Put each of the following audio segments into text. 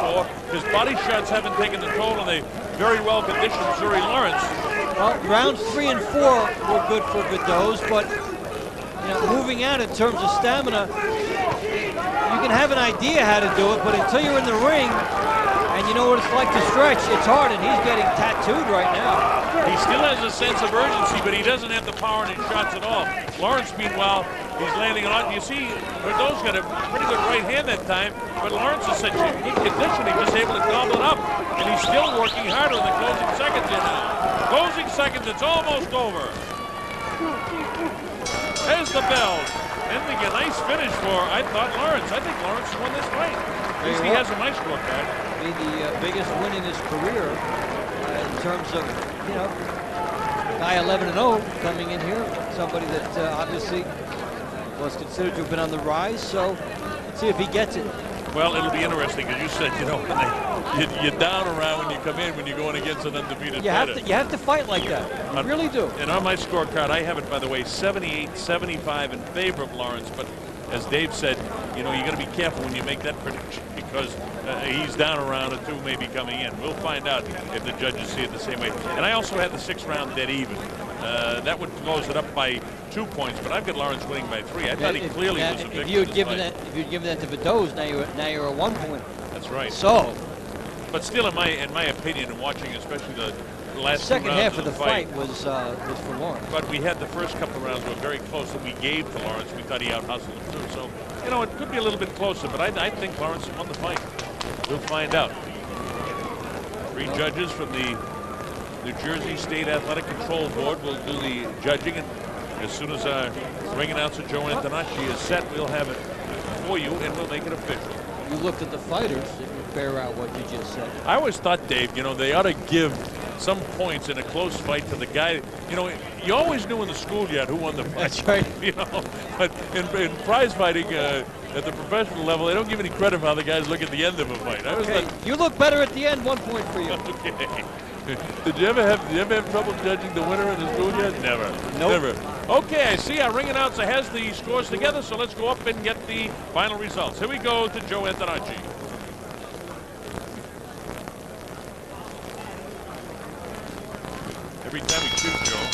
for. His body shots haven't taken the toll on the very well-conditioned Zuri Lawerence. Well, rounds 3 and 4 were good for Vidoz, but moving out in terms of stamina, you can have an idea how to do it, but until you're in the ring and you know what it's like to stretch, it's hard, and he's getting tattooed right now. He still has a sense of urgency, but he doesn't have the power in his shots at all. Lawerence, meanwhile, he's landing a lot. You see, Vidoz got a pretty good right hand that time, but Lawerence is such a good condition, he's just able to gobble it up, and he's still working harder in the closing seconds here now. Closing seconds, it's almost over. There's the bell. Ending a nice finish for, I thought, Lawerence. I think Lawerence won this fight. At least he has a nice scorecard. Be the biggest win in his career in terms of, guy 11-0 coming in here. Somebody that obviously was considered to have been on the rise. So let's see if he gets it. Well, it'll be interesting, as you said, you're down around when you come in when you're going against an undefeated fighter. You have to fight like that. You really do. And on my scorecard, I have it, by the way, 78-75 in favor of Lawerence. But as Dave said, you got to be careful when you make that prediction because he's down around a 2 maybe coming in. We'll find out if the judges see it the same way. And I also had the 6th round dead even. That would close it up by 2 points, but I've got Lawerence winning by 3. I thought he clearly was a victim. If you'd given that to Vidoz, now you're a 1 point. That's right. So, but still, in my opinion, and watching especially the last second half of the fight was for Lawerence. But we had the first couple of rounds were very close that we gave to Lawerence. We thought he out-hustled him too. So, it could be a little bit closer, but I think Lawerence won the fight. We'll find out. 3 judges from the New Jersey State Athletic Control Board will do the judging, and as soon as our ring announcer Joe Antonacci is set, we'll have it for you and we'll make it official. You looked at the fighters and bear out what you just said. I always thought, Dave, they ought to give some points in a close fight to the guy. You always knew in the schoolyard who won the fight. That's right. But in prize fighting at the professional level, they don't give any credit for how the guys look at the end of a fight. You look better at the end. 1 point for you. Okay. Did you ever have trouble judging the winner in the schoolyard? Never. Nope. Never. Okay, I see our ring announcer has the scores together, so let's go up and get the final results. Here we go to Joe Antonacci. Every time we choose Joe.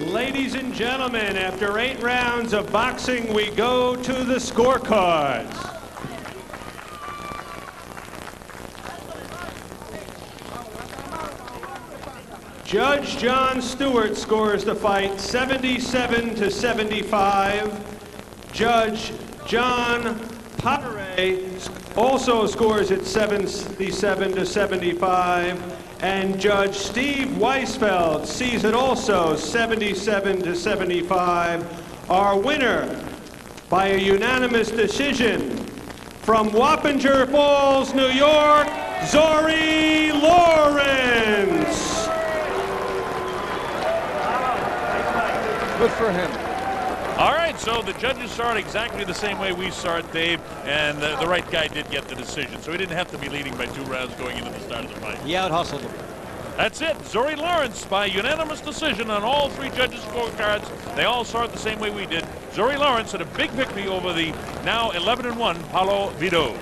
Ladies and gentlemen, after 8 rounds of boxing, we go to the scorecards. Judge John Stewart scores the fight 77-75. Judge John Potteray also scores it 77-75. And Judge Steve Weisfeld sees it also 77-75. Our winner by a unanimous decision from Wappinger Falls, New York, Zuri Lawerence. Good for him. All right, so the judges saw it exactly the same way we saw it, Dave, and the right guy did get the decision, so he didn't have to be leading by 2 rounds going into the start of the fight. He out-hustled him. That's it. Zuri Lawerence by unanimous decision on all 3 judges' scorecards. They all saw it the same way we did. Zuri Lawerence had a big victory over the now 11-1 Paolo Vidoz.